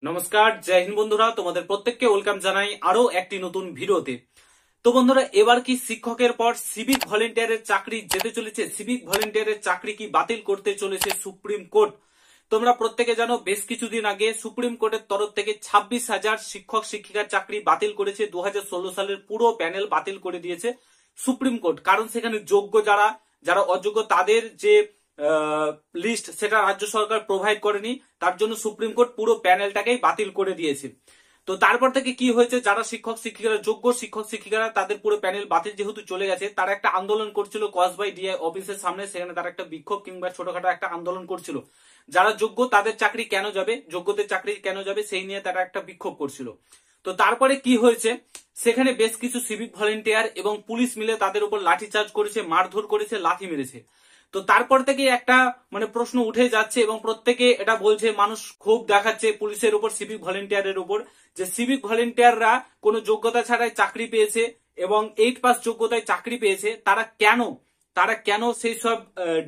নমস্কার, জয় হিন্দ বন্ধুরা। তোমাদের প্রত্যেককে ওয়েলকাম জানাই আরো একটি নতুন ভিডিওতে। তো বন্ধুরা, এবার কি শিক্ষকের পর সিভিক ভলেন্টিয়ারের চাকরি যেতে চলেছে? সিভিক ভলেন্টিয়ারের চাকরি কি বাতিল করতে চলেছে সুপ্রিম কোর্ট? তোমরা প্রত্যেকে জানো, বেশ কিছুদিন আগে সুপ্রিম কোর্টের তরফ থেকে 26,000 শিক্ষক শিক্ষিকার চাকরি বাতিল করেছে। 2016 সালের পুরো প্যানেল বাতিল করে দিয়েছে সুপ্রিম কোর্ট। কারণ সেখানে যোগ্য যারা যারা অযোগ্য তাদের যে লিস্ট সেটা রাজ্য সরকার প্রোভাইড করেনি, তার জন্য সুপ্রিম কোর্ট পুরো প্যানেলটাকেই বাতিল করে দিয়েছে। তো তারপর থেকে কি হয়েছে, যারা শিক্ষক শিক্ষিকারা যোগ্য শিক্ষক শিক্ষিকারা তাদের পুরো প্যানেল বাতিল যেহেতু চলে গেছে, তারা একটা আন্দোলন করছিল কসবাই ডিআই অফিসের সামনে। সেখানে তারা একটা বিক্ষোভ কিংবা ছোটখাটো একটা আন্দোলন করছিল। যারা যোগ্য তাদের চাকরি কেন যাবে, যোগ্যদের চাকরি কেন যাবে, সেই নিয়ে তারা একটা বিক্ষোভ করছিল। তো তারপরে কি হয়েছে, সেখানে বেশ কিছু সিভিক ভলেন্টিয়ার এবং পুলিশ মিলে তাদের উপর লাঠিচার্জ করেছে, মারধর করেছে, লাথি মেরেছে। তো তারপর থেকে একটা প্রশ্ন উঠে যাচ্ছে এবং প্রত্যেকে এটা বলছে, মানুষ ক্ষোভ দেখাচ্ছে পুলিশের উপর, সিভিক ভলেন্টিয়ারের উপর, যে সিভিক ভলেন্টিয়াররা কোনো যোগ্যতা ছাড়াই চাকরি পেয়েছে এবং 8 পাস যোগ্যতায় চাকরি পেয়েছে। তারা কেন সেই সব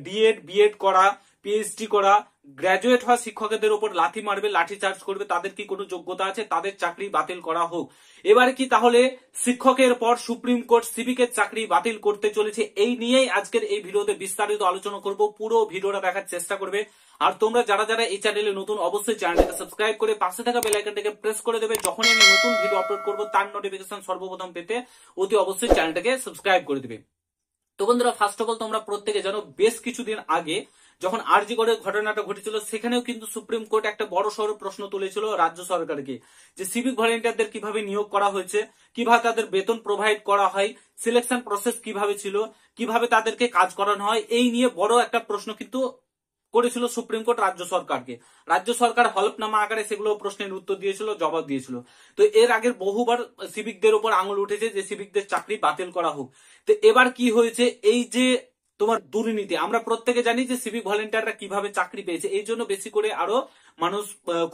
ডিএড বিএড করা, পিএইচডি করা, গ্রাজুয়েট হওয়া শিক্ষকদের উপর লাথি মারবে, লাঠি চার্জ করবে? তাদের কি কোনো যোগ্যতা আছে? তাদের চাকরি বাতিল করা হোক। এবারে কি তাহলে শিক্ষকের পর সুপ্রিম কোর্ট সিভিকের চাকরি বাতিল করতে চলেছে? এই নিয়েই আজকের এই ভিডিওতে বিস্তারিত আলোচনা করব। পুরো ভিডিওটা দেখার চেষ্টা করবে। আর তোমরা যারা যারা এই চ্যানেলে নতুন, অবশ্যই চ্যানেলটাকে সাবস্ক্রাইব করে পাশে থাকা বেল আইকনটাকে প্রেস করে দেবে। যখনই আমি নতুন ভিডিও আপলোড করব তার নোটিফিকেশন সর্বপ্রথম পেতে অতি অবশ্যই চ্যানেলটাকে সাবস্ক্রাইব করে দেবে। তো বন্ধুরা, ফার্স্ট অফ অল তোমরা প্রত্যেকে জানো, বেশ কিছুদিন আগে যখন আরজি করের ঘটনাটা ঘটেছিল, সেখানেও কিন্তু সুপ্রিম কোর্ট একটা বড় সড় প্রশ্ন তুলেছিল রাজ্য সরকারকে, যে সিভিক ভলেন্টিয়ারদের কিভাবে নিয়োগ করা হয়েছে, কিভাবে তাদের বেতন প্রোভাইড করা হয়, সিলেকশন প্রসেস কিভাবে ছিল, কিভাবে তাদেরকে কাজ করানো হয়, এই নিয়ে বড় একটা প্রশ্ন কিন্তু করেছিল সুপ্রিম কোর্ট রাজ্য সরকারকে। রাজ্য সরকার হলফনামা আকারে সেগুলো প্রশ্নের উত্তর দিয়েছিল, জবাব দিয়েছিল। তো এর আগের বহুবার সিভিকদের উপর আঙুল উঠেছে যে সিভিকদের চাকরি বাতিল করা হোক। তো এবার কি হয়েছে, এই যে তোমার দুর্নীতি, আমরা প্রত্যেকে জানি যে সিভিক ভলেন্টিয়াররা কিভাবে চাকরি পেয়েছে, এই জন্য বেশি করে আরো মানুষ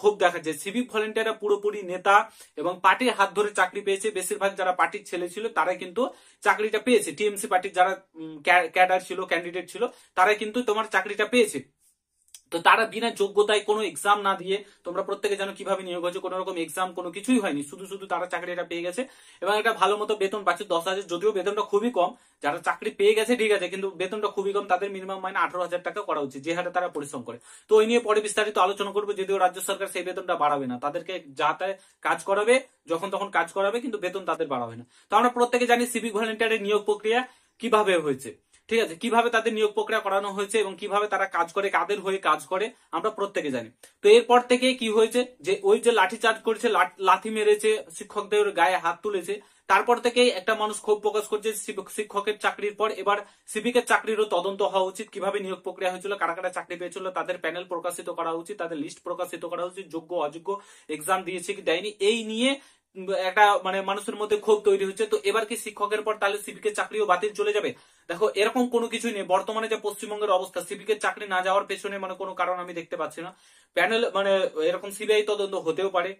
ক্ষোভ দেখাচ্ছে। সিভিক ভলেন্টিয়াররা পুরোপুরি নেতা এবং পার্টির হাত ধরে চাকরি পেয়েছে। বেশিরভাগ যারা পার্টির ছেলে ছিল তারাই কিন্তু চাকরিটা পেয়েছে। টিএমসি পার্টির যারা ক্যাডার ছিল, ক্যান্ডিডেট ছিল, তারাই কিন্তু তোমার চাকরিটা পেয়েছে। তো তারা বিনা যোগ্যতায় কোনো এক্সাম না দিয়ে, তোমরা প্রত্যেকে জানো কিভাবে নিয়োগ হয়েছে, কোনো রকম এক্সাম কোনো কিছুই হয়নি, শুধু শুধু তারা চাকরিটা পেয়ে গেছে এবং এটা ভালো মতো বেতন পাচ্ছে 10,000। যদিও বেতনটা খুবই কম, যারা চাকরি পেয়ে গেছে ঠিক আছে, কিন্তু বেতনটা খুবই কম। তাদের মিনিমাম মাইনে 18,000 টাকা করা উচিত, যে হারে তারা পরিশ্রম করে। তো ওই নিয়ে পরে বিস্তারিত আলোচনা করবো। যদিও রাজ্য সরকার সেই বেতনটা বাড়াবে না, তাদেরকে যাতে কাজ করাবে, যখন তখন কাজ করাবে, কিন্তু বেতন তাদের বাড়াবে না। তো আমরা প্রত্যেকে জানি সিভিক ভলেন্টিয়ারের নিয়োগ প্রক্রিয়া কিভাবে হয়েছে, ঠিক আছে, কিভাবে তাদের নিয়োগ প্রক্রিয়া করানো হয়েছে এবং কিভাবে তারা কাজ করে, কাদের হয়ে কাজ করে, আমরা প্রত্যেকে জানি। তো এরপর থেকে কি হয়েছে, যে ওই যে লাঠি চার্জ করেছে, লাথি মেরেছে, শিক্ষকদের গায়ে হাত তুলেছে, তারপর থেকেই একটা মানুষ ক্ষোভ প্রকাশ করছে শিক্ষকের চাকরির পর এবার সিভিকের চাকরিরও তদন্ত হওয়া উচিত। কিভাবে নিয়োগ প্রক্রিয়া হয়েছিল, কারা কারা চাকরি পেয়েছিল, তাদের প্যানেল প্রকাশিত করা উচিত, তাদের লিস্ট প্রকাশিত করা উচিত, যোগ্য অযোগ্য এক্সাম দিয়েছে কি দেয়নি, এই নিয়ে একটা মানুষের মধ্যে ক্ষোভ তৈরি হচ্ছে। তো এবার কি শিক্ষকের পর তাহলে সিভিকের চাকরিও বাতিল চলে যাবে? দেখো, এরকম কোনো কিছুই নেই। বর্তমানে যে পশ্চিমবঙ্গের অবস্থা, সিভিকের চাকরি না যাওয়ার পেছনে কোনো কারণ আমি দেখতে পাচ্ছি না। প্যানেল এরকম সিবিআই তদন্ত হতেও পারে,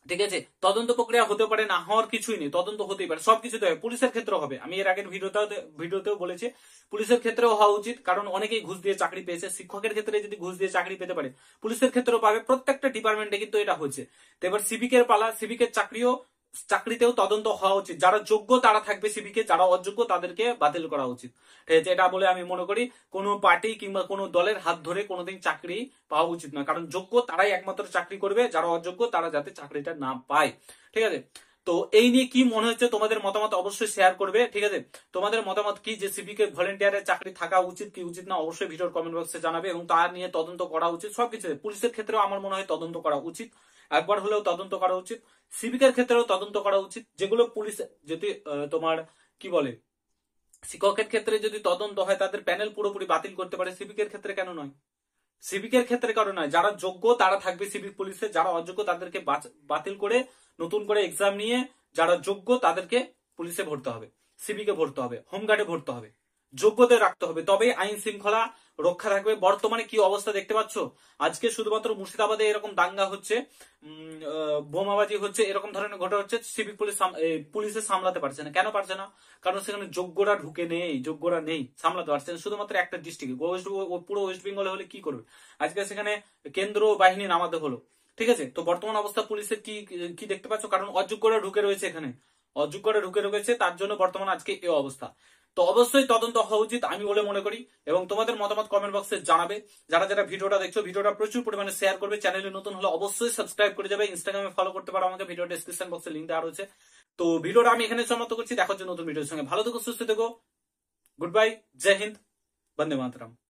ঠিক আছে, তদন্ত প্রক্রিয়া হতে পারে, না হওয়ার কিছুই নেই, তদন্ত হতেই পারে, সবকিছুতে হবে। পুলিশের ক্ষেত্রেও হবে, আমি এর আগের ভিডিওতেও বলেছি, পুলিশের ক্ষেত্রেও হওয়া উচিত, কারণ অনেকেই ঘুষ দিয়ে চাকরি পেয়েছে। শিক্ষকের ক্ষেত্রে যদি ঘুষ দিয়ে চাকরি পেতে পারে, পুলিশের ক্ষেত্রেও পাবে। প্রত্যেকটা ডিপার্টমেন্টে কিন্তু এটা হচ্ছে। তো এবার সিভিকের পালা, সিভিকের চাকরিতেও তদন্ত হওয়া উচিত। যারা যোগ্য তারা থাকবে সিভিকে, যারা অযোগ্য তাদেরকে বাতিল করা উচিত, ঠিক আছে। এটা বলে আমি মনে করি কোনো পার্টি কিংবা কোনো দলের হাত ধরে কোনোদিন চাকরি পাওয়া উচিত না, কারণ যোগ্য তারাই একমাত্র চাকরি করবে, যারা অযোগ্য তারা যাতে চাকরিটা না পায়, ঠিক আছে। তো এই নিয়ে কি মনে হচ্ছে, তোমাদের মতামত অবশ্যই শেয়ার করবে, ঠিক আছে। তোমাদের মতামত কি, যে সিভিকে ভলেন্টিয়ারের চাকরি থাকা উচিত কি উচিত না, অবশ্যই ভিডিওর কমেন্ট বক্সে জানাবে এবং তার নিয়ে তদন্ত করা উচিত সবকিছু। পুলিশের ক্ষেত্রেও আমার মনে হয় তদন্ত করা উচিত, একবার হলেও তদন্ত করা উচিত। সিভিকের ক্ষেত্রেও তদন্ত করা উচিত। যেগুলো পুলিশ যদি তোমার কি বলে, শিক্ষকের ক্ষেত্রে যদি তদন্ত হয়, তাদের প্যানেল পুরোপুরি বাতিল করতে পারে, সিভিকের ক্ষেত্রে কেন নয়? সিভিকের ক্ষেত্রে কারণ নয়, যারা যোগ্য তারা থাকবে সিভিক পুলিশে, যারা অযোগ্য তাদেরকে বাতিল করে নতুন করে এক্সাম নিয়ে যারা যোগ্য তাদেরকে পুলিশে ভরতে হবে, সিভিকে ভরতে হবে, হোমগার্ডে ভরতে হবে, যোগ্যদের রাখতে হবে, তবে আইন শৃঙ্খলা রক্ষা থাকবে। বর্তমানে কি অবস্থা দেখতে পাচ্ছ, আজকে শুধুমাত্র মুর্শিদাবাদে এরকম দাঙ্গা হচ্ছে, বোমাবাজি হচ্ছে, এরকম ধরনের ঘটনা হচ্ছে, সিভিক পুলিশে সামলাতে পারছে না। কেন পারছে না? কারণ সেখানে যোগ্যরা ঢুকে নেই, যোগ্যরা নেই, সামলাতে পারছে না। শুধুমাত্র একটা ডিস্ট্রিক্ট পুরো ওয়েস্ট বেঙ্গলে হলে কি করবে? আজকে সেখানে কেন্দ্র বাহিনী নামাতে হলো, ঠিক আছে, তো বর্তমান অবস্থা পুলিশের কি কি দেখতে পাচ্ছ, কারণ অযোগ্যরা ঢুকে রয়েছে এখানে, অযোগ্যরা ঢুকে রয়েছে, তার জন্য বর্তমান আজকে এই অবস্থা। তো অবশ্যই তদন্ত হওয়া উচিত আমি বলে মনে করি, এবং তোমাদের মতামত কমেন্ট বক্সে জানাবে। যারা যারা ভিডিওটা দেখছো, ভিডিওটা প্রচুর পরিমাণে শেয়ার করবে, চ্যানেলে নতুন হলে অবশ্যই সাবস্ক্রাইব করে যাবে, ইনস্টাগ্রামে ফলো করতে পারো আমাকে, ভিডিও ডেসক্রিপশন বক্সে লিংক দেওয়া রয়েছে। তো ভিডিওটা আমি এখানে সমাপ্ত করছি, দেখা হচ্ছে নতুন ভিডিওর সঙ্গে। ভালো থেকো, সুস্থ থেকো, গুড বাই, জয় হিন্দ, বন্দে মাতরম।